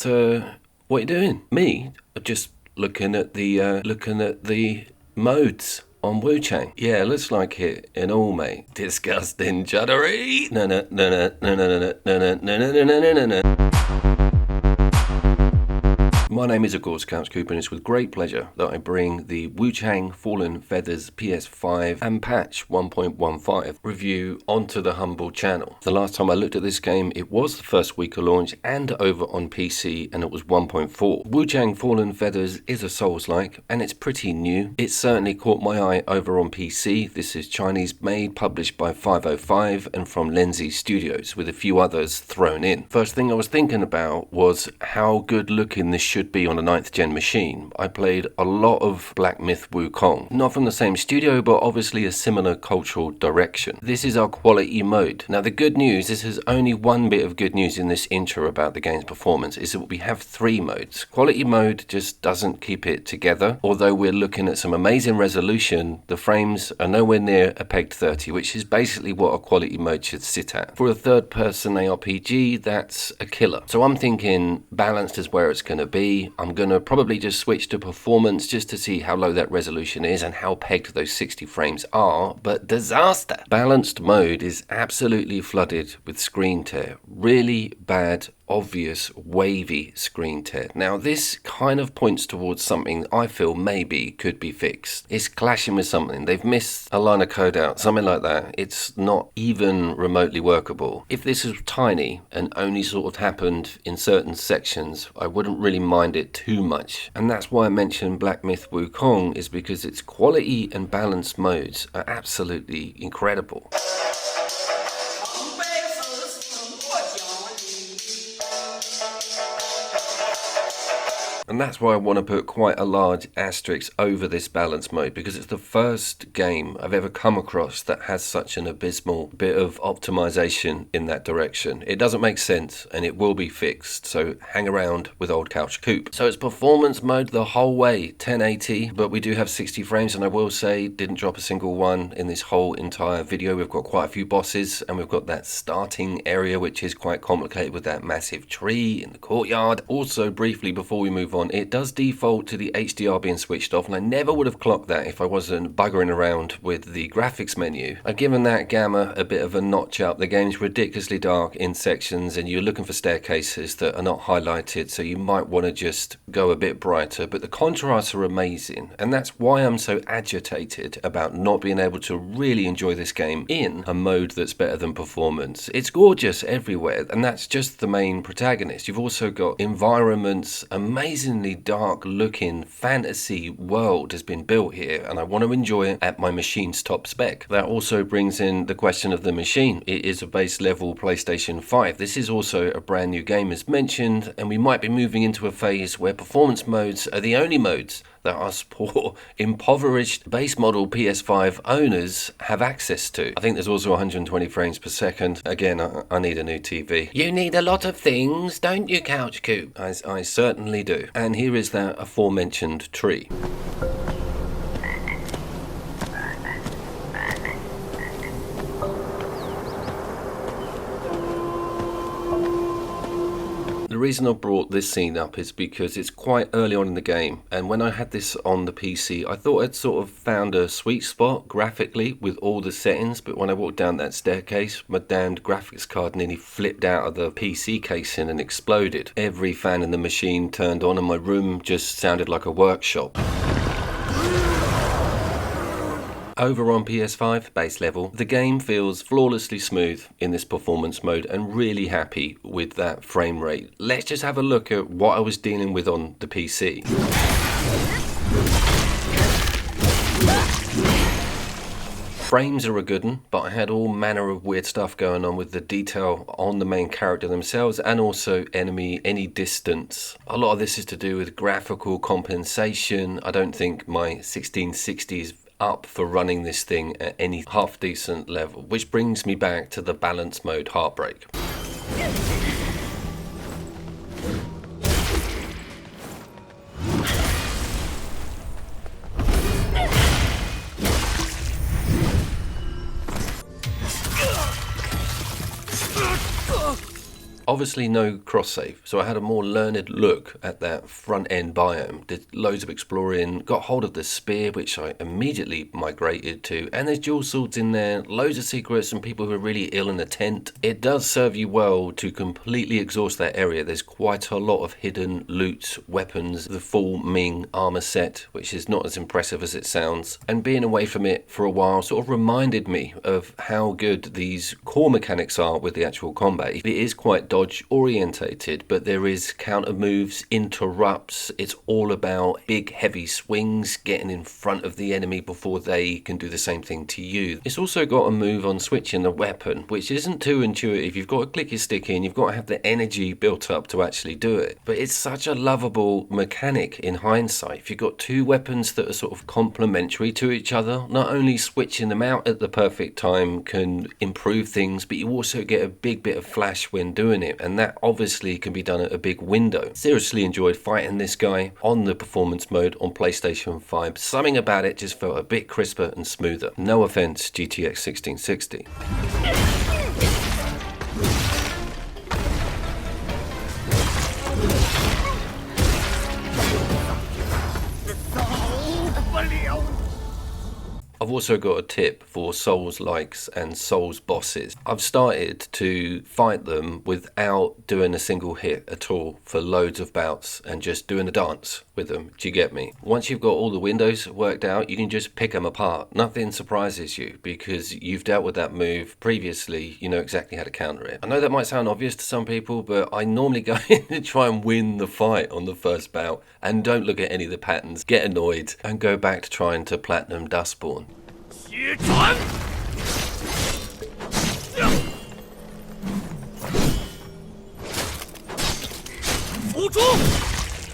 what are you doing? Me? Just looking at the modes on Wuchang. Yeah, looks like it in all, mate. Disgusting juddery. No. My name is, of course, Couch Cooper, and it's with great pleasure that I bring the Wuchang Fallen Feathers PS5 and patch 1.15 review onto the humble channel. The last time I looked at this game, it was the first week of launch and over on PC, and it was 1.4. Wuchang Fallen Feathers is a Souls-like, and it's pretty new. It certainly caught my eye over on PC. This is Chinese made, published by 505 and from Lenzi Studios, with a few others thrown in. First thing I was thinking about was how good looking this should be on a 9th gen machine. I played a lot of Black Myth Wukong, not from the same studio, but obviously a similar cultural direction. This is our quality mode. Now the good news, this is only one bit of good news in this intro about the game's performance, is that we have 3 modes. Quality mode just doesn't keep it together. Although we're looking at some amazing resolution, the frames are nowhere near a pegged 30, which is basically what a quality mode should sit at. For a third person ARPG, that's a killer. So I'm thinking balanced is where it's going to be. I'm going to probably just switch to performance just to see how low that resolution is and how pegged those 60 frames are, but disaster. Balanced mode is absolutely flooded with screen tear. Really bad, obvious, wavy screen tear. Now this kind of points towards something I feel maybe could be fixed. It's clashing with something. They've missed a line of code out, something like that. It's not even remotely workable. If this was tiny and only sort of happened in certain sections, I wouldn't really mind it too much. And that's why I mentioned Black Myth Wukong, is because its quality and balanced modes are absolutely incredible. And that's why I want to put quite a large asterisk over this balance mode, because it's the first game I've ever come across that has such an abysmal bit of optimization in that direction. It doesn't make sense and it will be fixed, so hang around with old Couch Coop. So it's performance mode the whole way, 1080, but we do have 60 frames, and I will say didn't drop a single one in this whole entire video. We've got quite a few bosses, and we've got that starting area which is quite complicated with that massive tree in the courtyard. Also, briefly before we move on, it does default to the HDR being switched off, and I never would have clocked that if I wasn't buggering around with the graphics menu. I've given that gamma a bit of a notch up. The game's ridiculously dark in sections, and you're looking for staircases that are not highlighted, so you might want to just go a bit brighter, but the contrasts are amazing, and that's why I'm so agitated about not being able to really enjoy this game in a mode that's better than performance. It's gorgeous everywhere, and that's just the main protagonist. You've also got environments, amazingly dark looking fantasy world has been built here, and I want to enjoy it at my machine's top spec. That also brings in the question of the machine. It is a base level PlayStation 5. This is also a brand new game as mentioned, and we might be moving into a phase where performance modes are the only modes that us poor, impoverished base model PS5 owners have access to. I think there's also 120 frames per second. Again, I need a new TV. You need a lot of things, don't you, Couch Coop? I certainly do. And here is that aforementioned tree. The reason I brought this scene up is because it's quite early on in the game, and when I had this on the PC, I thought I'd sort of found a sweet spot graphically with all the settings, but when I walked down that staircase, my damned graphics card nearly flipped out of the PC casing and exploded. Every fan in the machine turned on and my room just sounded like a workshop. Over on PS5 base level, the game feels flawlessly smooth in this performance mode, and really happy with that frame rate. Let's just have a look at what I was dealing with on the PC. Frames are a good one, but I had all manner of weird stuff going on with the detail on the main character themselves, and also any distance. A lot of this is to do with graphical compensation. I don't think my 1660 is up for running this thing at any half decent level, which brings me back to the balance mode heartbreak. obviously no cross save, so I had a more learned look at that front end biome. Did loads of exploring, got hold of the spear, which I immediately migrated to, and there's dual swords in there, loads of secrets and people who are really ill in a tent. It does serve you well to completely exhaust that area. There's quite a lot of hidden loot, weapons, the full Ming armor set, which is not as impressive as it sounds, and being away from it for a while sort of reminded me of how good these core mechanics are with the actual combat. It is quite dodge orientated, but there is counter moves, interrupts. It's all about big heavy swings, getting in front of the enemy before they can do the same thing to you. It's also got a move on switching the weapon, which isn't too intuitive. You've got to click your stick in, you've got to have the energy built up to actually do it. But it's such a lovable mechanic in hindsight. If you've got two weapons that are sort of complementary to each other, not only switching them out at the perfect time can improve things, but you also get a big bit of flash when doing it, and that obviously can be done at a big window. Seriously enjoyed fighting this guy on the performance mode on PlayStation 5. Something about it just felt a bit crisper and smoother. No offense, GTX 1660. I've also got a tip for Souls likes and Souls bosses. I've started to fight them without doing a single hit at all for loads of bouts and just doing a dance with them. Do you get me? Once you've got all the windows worked out, you can just pick them apart. Nothing surprises you because you've dealt with that move previously. You know exactly how to counter it. I know that might sound obvious to some people, but I normally go in and try and win the fight on the first bout and don't look at any of the patterns, get annoyed and go back to trying to platinum Dustborn.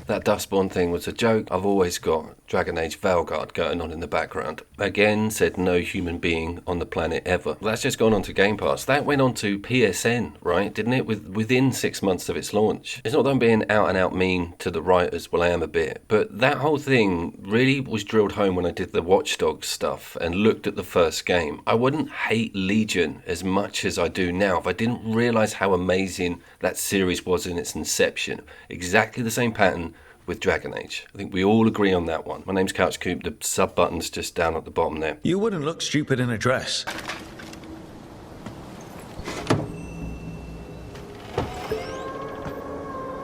That Dustborn thing was a joke. I've always got Dragon Age Veilguard going on in the background. Again, said no human being on the planet ever. That's just gone on to Game Pass. That went on to PSN, right? Didn't it? Within 6 months of its launch. It's not that I'm being out and out mean to the writers. Well, I am a bit. But that whole thing really was drilled home when I did the Watch Dogs stuff and looked at the first game. I wouldn't hate Legion as much as I do now if I didn't realise how amazing that series was in its inception. Exactly the same pattern with Dragon Age. I think we all agree on that one. My name's Couch Coop. The sub button's just down at the bottom there. You wouldn't look stupid in a dress.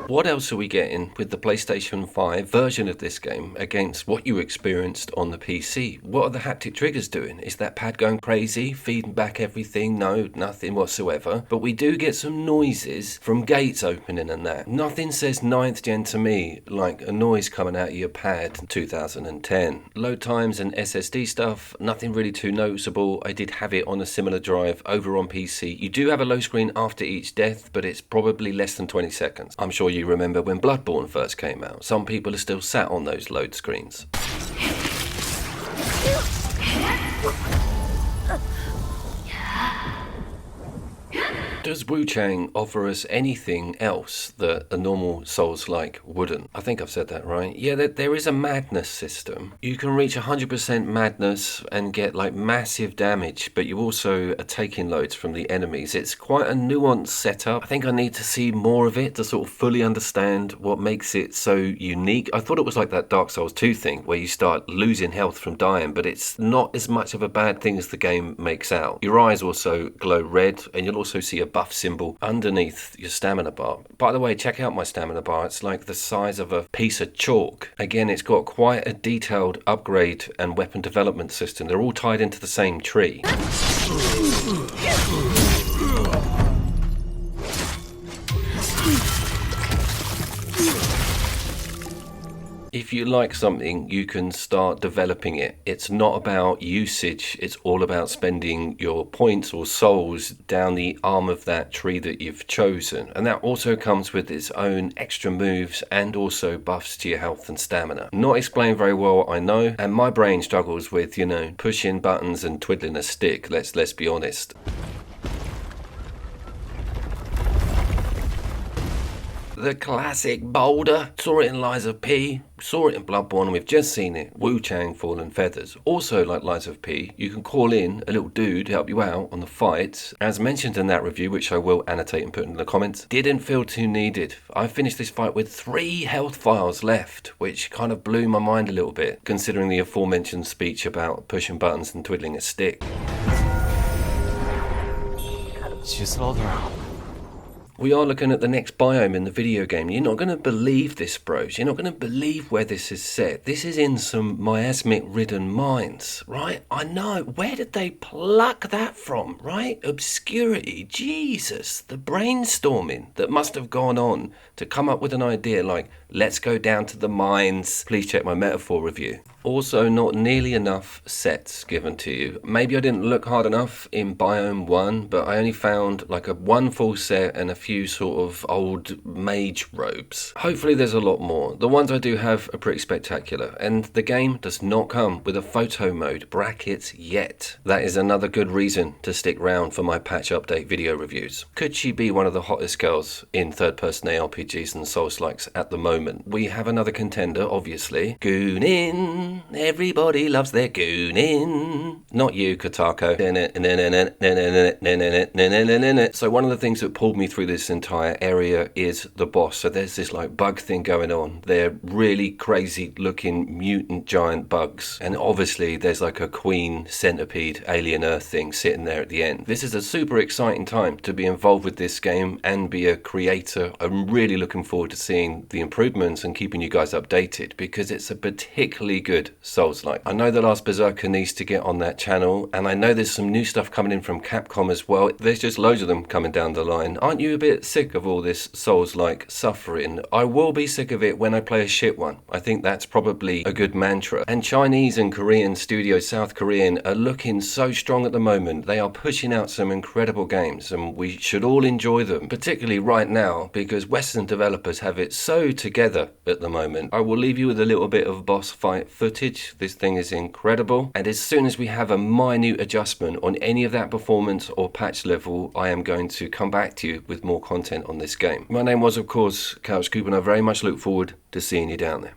What else are we getting with the PlayStation 5 version of this game against what you experienced on the PC? What are the haptic triggers doing? Is that pad going crazy, feeding back everything? No, nothing whatsoever. But we do get some noises from gates opening and that. Nothing says 9th gen to me like a noise coming out of your pad in 2010. Load times and SSD stuff, nothing really too noticeable. I did have it on a similar drive over on PC. You do have a low screen after each death, but it's probably less than 20 seconds. I'm sure you remember when Bloodborne first came out. Some people are still sat on those load screens. Does Wuchang offer us anything else that a normal Souls-like wouldn't? I think I've said that right. Yeah, there is a madness system. You can reach 100% madness and get like massive damage, but you also are taking loads from the enemies. It's quite a nuanced setup. I think I need to see more of it to sort of fully understand what makes it so unique. I thought it was like that Dark Souls 2 thing where you start losing health from dying, but it's not as much of a bad thing as the game makes out. Your eyes also glow red, and you'll also see a buff symbol underneath your stamina bar. By the way, check out my stamina bar. It's like the size of a piece of chalk. Again, it's got quite a detailed upgrade and weapon development system. They're all tied into the same tree. If you like something, you can start developing it. It's not about usage, it's all about spending your points or souls down the arm of that tree that you've chosen. And that also comes with its own extra moves and also buffs to your health and stamina. Not explained very well, I know, and my brain struggles with, pushing buttons and twiddling a stick, let's be honest. The classic boulder. Saw it in Lies of P, saw it in Bloodborne, and we've just seen it. Wuchang Fallen Feathers. Also, like Lies of P, you can call in a little dude to help you out on the fight. As mentioned in that review, which I will annotate and put in the comments, didn't feel too needed. I finished this fight with 3 health files left, which kind of blew my mind a little bit, considering the aforementioned speech about pushing buttons and twiddling a stick. We are looking at the next biome in the video game. You're not going to believe this, bros. You're not going to believe where this is set. This is in some miasmic-ridden mines, right? I know. Where did they pluck that from, right? Obscurity. Jesus. The brainstorming that must have gone on to come up with an idea like, let's go down to the mines. Please check my metaphor review. Also, not nearly enough sets given to you. Maybe I didn't look hard enough in Biome 1, but I only found like one full set and a few sort of old mage robes. Hopefully there's a lot more. The ones I do have are pretty spectacular, and the game does not come with a photo mode brackets yet. That is another good reason to stick around for my patch update video reviews. Could she be one of the hottest girls in third-person ARPGs and Souls-likes at the moment? We have another contender, obviously. Goonin. Everybody loves their goonin. Not you, Kotako. So one of the things that pulled me through this entire area is the boss. So there's this like bug thing going on. They're really crazy looking mutant giant bugs. And obviously there's like a queen centipede alien earth thing sitting there at the end. This is a super exciting time to be involved with this game and be a creator. I'm really looking forward to seeing the improvements and keeping you guys updated, because it's a particularly good Souls-like. I know The Last Berserker needs to get on that channel, and I know there's some new stuff coming in from Capcom as well. There's just loads of them coming down the line. Aren't you a bit sick of all this Souls-like suffering? I will be sick of it when I play a shit one. I think that's probably a good mantra. And Chinese and Korean studios, South Korean, are looking so strong at the moment. They are pushing out some incredible games, and we should all enjoy them, particularly right now, because Western developers have it so together at the moment. I will leave you with a little bit of boss fight footage. This thing is incredible, and as soon as we have a minute adjustment on any of that performance or patch level, I am going to come back to you with more content on this game. My name was, of course, Couch Coop, and I very much look forward to seeing you down there.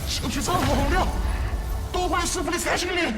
兴趣这么猛烈，多亏师傅的三心力，